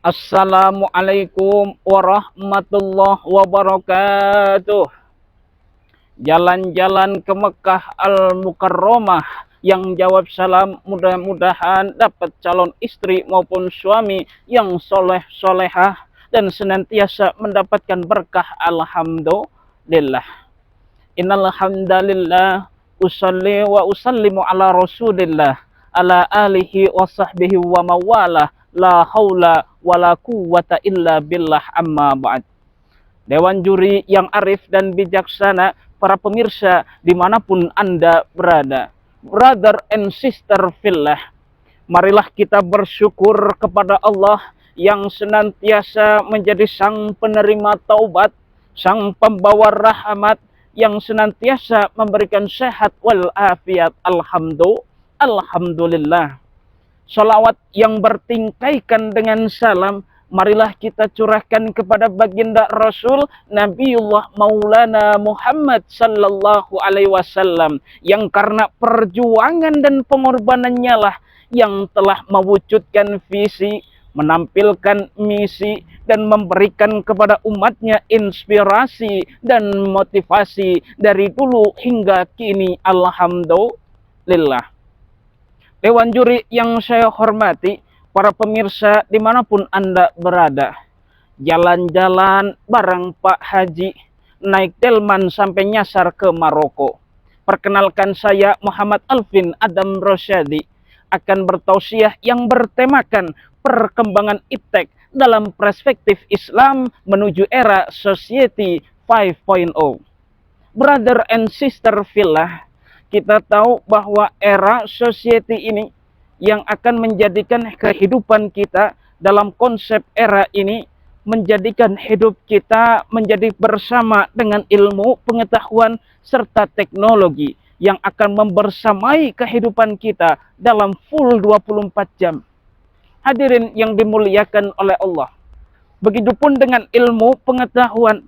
Assalamualaikum warahmatullahi wabarakatuh. Jalan-jalan ke Mekah Al-Mukarramah yang jawab salam, mudah-mudahan dapat calon istri maupun suami yang soleh solehah dan senantiasa mendapatkan berkah. Alhamdulillah. Innal hamdalillah usalli wa usallimu ala Rasulillah ala alihi wa sahbihi wa mawalah la haula wala quwwata illa billah, amma ba'd. Dewan juri yang arif dan bijaksana, para pemirsa dimanapun Anda berada, brother and sister fillah, marilah kita bersyukur kepada Allah yang senantiasa menjadi sang penerima taubat, sang pembawa rahmat, yang senantiasa memberikan sehat wal afiat. Alhamdulillah. Salawat yang bertingkaikan dengan salam, marilah kita curahkan kepada baginda Rasul Nabiullah Maulana Muhammad sallallahu alaihi wasallam, yang karena perjuangan dan pengorbanannya lah yang telah mewujudkan visi, menampilkan misi, dan memberikan kepada umatnya inspirasi dan motivasi dari dulu hingga kini. Alhamdulillah. Dewan juri yang saya hormati, para pemirsa dimanapun Anda berada, jalan-jalan bareng Pak Haji, naik delman sampai nyasar ke Maroko. Perkenalkan, saya Muhammad Alvin Adam Rosyadi, akan bertausiah yang bertemakan perkembangan iptek dalam perspektif Islam menuju era Society 5.0. Brother and sister fillah, kita tahu bahwa era society ini yang akan menjadikan kehidupan kita dalam konsep era ini, menjadikan hidup kita menjadi bersama dengan ilmu, pengetahuan, serta teknologi yang akan membersamai kehidupan kita dalam full 24 jam. Hadirin yang dimuliakan oleh Allah, begitupun dengan ilmu pengetahuan.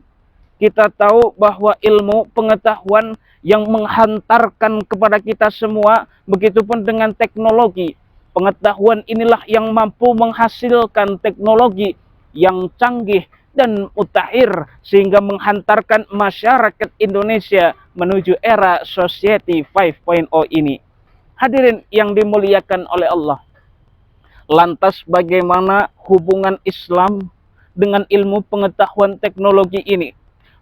Kita tahu bahwa ilmu pengetahuan yang menghantarkan kepada kita semua, begitupun dengan teknologi. Pengetahuan inilah yang mampu menghasilkan teknologi yang canggih dan mutakhir, sehingga menghantarkan masyarakat Indonesia menuju era Society 5.0 ini. Hadirin yang dimuliakan oleh Allah, lantas bagaimana hubungan Islam dengan ilmu pengetahuan teknologi ini?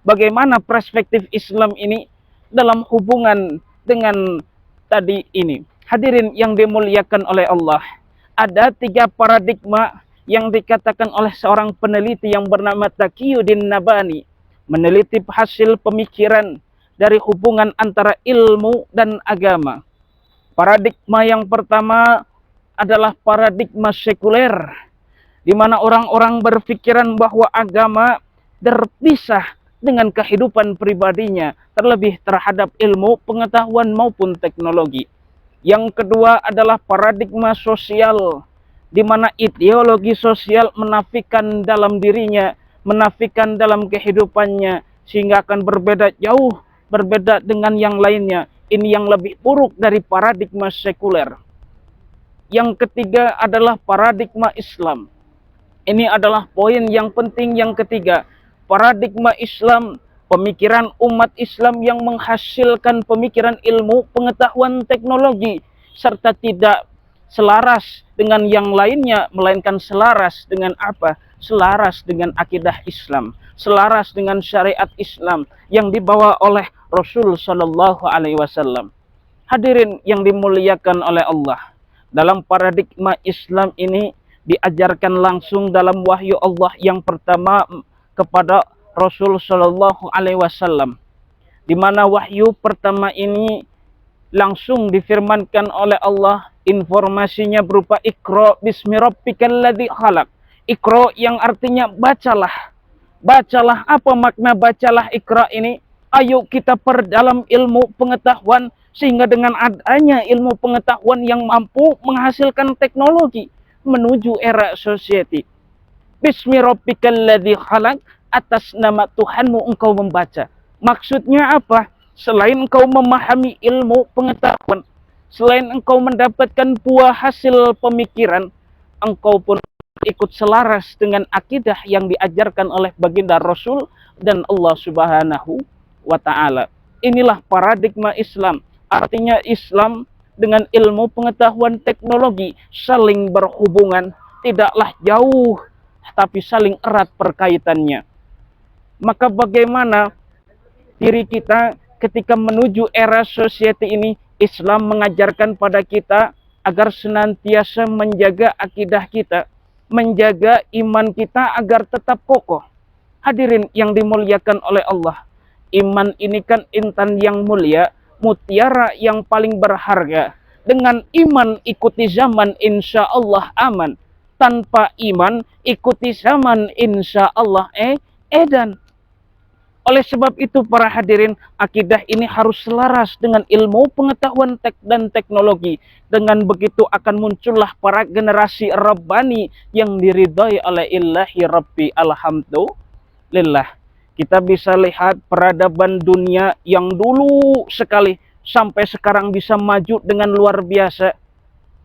Bagaimana perspektif Islam ini dalam hubungan dengan tadi ini? Hadirin yang dimuliakan oleh Allah, ada 3 paradigma yang dikatakan oleh seorang peneliti yang bernama Taqiyuddin Nabhani, meneliti hasil pemikiran dari hubungan antara ilmu dan agama. Paradigma yang pertama adalah paradigma sekuler, di mana orang-orang berpikiran bahwa agama terpisah dengan kehidupan pribadinya, terlebih terhadap ilmu, pengetahuan maupun teknologi. Yang kedua adalah paradigma sosial, di mana ideologi sosial menafikan dalam dirinya, menafikan dalam kehidupannya, sehingga akan berbeda jauh, berbeda dengan yang lainnya. Ini yang lebih buruk dari paradigma sekuler. Yang ketiga adalah paradigma Islam. Ini adalah poin yang penting yang ketiga. Paradigma Islam, pemikiran umat Islam yang menghasilkan pemikiran ilmu, pengetahuan, teknologi, serta tidak selaras dengan yang lainnya, melainkan selaras dengan apa? Selaras dengan akidah Islam, selaras dengan syariat Islam yang dibawa oleh Rasul Shallallahu Alaihi Wasallam. Hadirin yang dimuliakan oleh Allah, dalam paradigma Islam ini diajarkan langsung dalam wahyu Allah yang pertama kepada Rasul Shallallahu Alaihi Wasallam, di mana wahyu pertama ini langsung difirmankan oleh Allah, informasinya berupa Iqra bismi rabbikal ladzi khalaq. Iqra yang artinya bacalah. Bacalah, apa makna bacalah Iqra ini? Ayo kita perdalam ilmu pengetahuan, sehingga dengan adanya ilmu pengetahuan yang mampu menghasilkan teknologi menuju era society. Bismi rabbikal ladzi khalaq, atas nama Tuhanmu engkau membaca. Maksudnya apa? Selain engkau memahami ilmu pengetahuan, selain engkau mendapatkan buah hasil pemikiran, engkau pun ikut selaras dengan akidah yang diajarkan oleh baginda Rasul dan Allah Subhanahu wa Ta'ala. Inilah paradigma Islam. Artinya Islam dengan ilmu pengetahuan teknologi saling berhubungan, tidaklah jauh tapi saling erat perkaitannya. Maka bagaimana diri kita ketika menuju era society ini? Islam mengajarkan pada kita agar senantiasa menjaga akidah kita, menjaga iman kita agar tetap kokoh. Hadirin yang dimuliakan oleh Allah, iman ini kan intan yang mulia, mutiara yang paling berharga. Dengan iman ikuti zaman, insya Allah aman. Tanpa iman ikuti zaman, insya Allah edan. Oleh sebab itu para hadirin, akidah ini harus selaras dengan ilmu pengetahuan dan teknologi. Dengan begitu akan muncullah para generasi Rabbani yang diridhai oleh Ilahi Rabbi. Alhamdulillah. Kita bisa lihat peradaban dunia yang dulu sekali sampai sekarang bisa maju dengan luar biasa.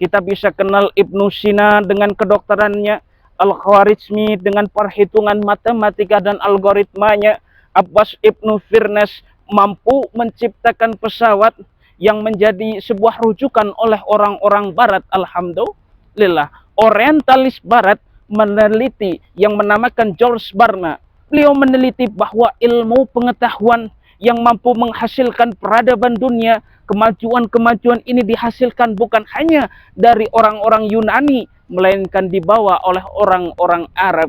Kita bisa kenal Ibnu Sina dengan kedokterannya, Al-Khwarizmi dengan perhitungan matematika dan algoritmanya, Abbas Ibnu Firnas mampu menciptakan pesawat yang menjadi sebuah rujukan oleh orang-orang barat. Alhamdulillah. Orientalis barat meneliti yang menamakan George Barna. Beliau meneliti bahwa ilmu pengetahuan yang mampu menghasilkan peradaban dunia, kemajuan-kemajuan ini dihasilkan bukan hanya dari orang-orang Yunani, melainkan dibawa oleh orang-orang Arab.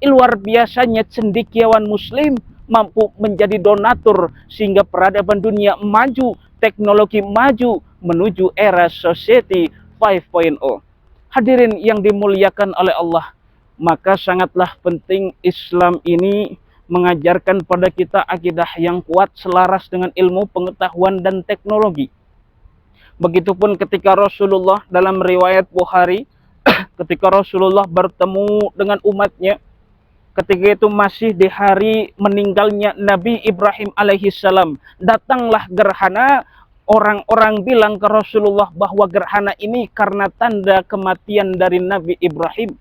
Luar biasanya cendekiawan Muslim mampu menjadi donatur sehingga peradaban dunia maju, teknologi maju menuju era society 5.0. Hadirin yang dimuliakan oleh Allah, maka sangatlah penting Islam ini mengajarkan pada kita akidah yang kuat selaras dengan ilmu pengetahuan dan teknologi. Begitupun ketika Rasulullah dalam riwayat Bukhari, ketika Rasulullah bertemu dengan umatnya, ketika itu masih di hari meninggalnya Nabi Ibrahim alaihissalam, datanglah gerhana. Orang-orang bilang ke Rasulullah bahwa gerhana ini karena tanda kematian dari Nabi Ibrahim.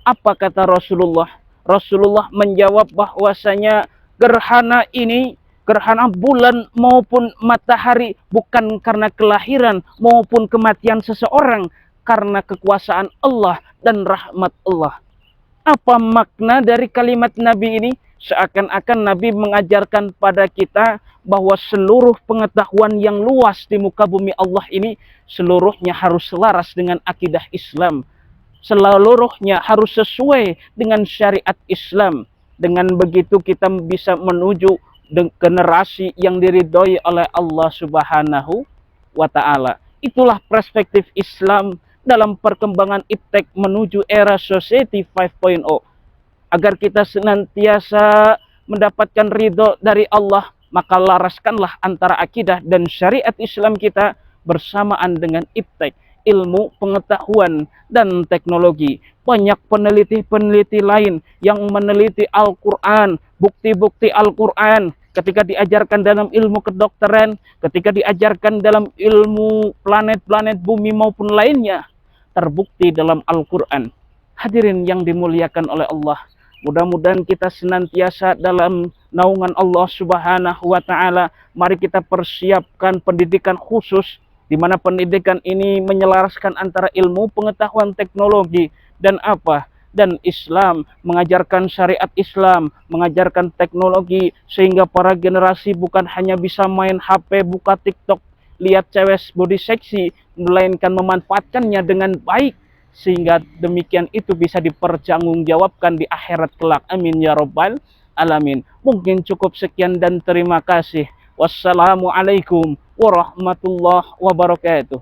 Apa kata Rasulullah? Rasulullah menjawab bahwasanya gerhana ini, gerhana bulan maupun matahari, bukan karena kelahiran maupun kematian seseorang, karena kekuasaan Allah dan rahmat Allah. Apa makna dari kalimat Nabi ini? Seakan-akan Nabi mengajarkan pada kita bahwa seluruh pengetahuan yang luas di muka bumi Allah ini, seluruhnya harus selaras dengan akidah Islam. Seluruhnya harus sesuai dengan syariat Islam. Dengan begitu kita bisa menuju generasi yang diridhoi oleh Allah Subhanahu wa Ta'ala. Itulah perspektif Islam dalam perkembangan iptek menuju era society 5.0. Agar kita senantiasa mendapatkan ridho dari Allah, maka laraskanlah antara akidah dan syariat Islam kita bersamaan dengan iptek, ilmu pengetahuan dan teknologi. Banyak peneliti-peneliti lain yang meneliti Al-Quran, bukti-bukti Al-Quran, ketika diajarkan dalam ilmu kedokteran, ketika diajarkan dalam ilmu planet-planet bumi maupun lainnya, terbukti dalam Al-Quran. Hadirin yang dimuliakan oleh Allah, mudah-mudahan kita senantiasa dalam naungan Allah Subhanahu wa Ta'ala. Mari kita persiapkan pendidikan khusus, di mana pendidikan ini menyelaraskan antara ilmu pengetahuan teknologi dan Islam, mengajarkan syariat Islam, mengajarkan teknologi, sehingga para generasi bukan hanya bisa main HP, buka TikTok, lihat cewek body seksi, melainkan memanfaatkannya dengan baik, sehingga demikian itu bisa dipertanggungjawabkan di akhirat kelak. Amin ya rabbal alamin. Mungkin cukup sekian dan terima kasih. Wassalamualaikum warahmatullahi wabarakatuh.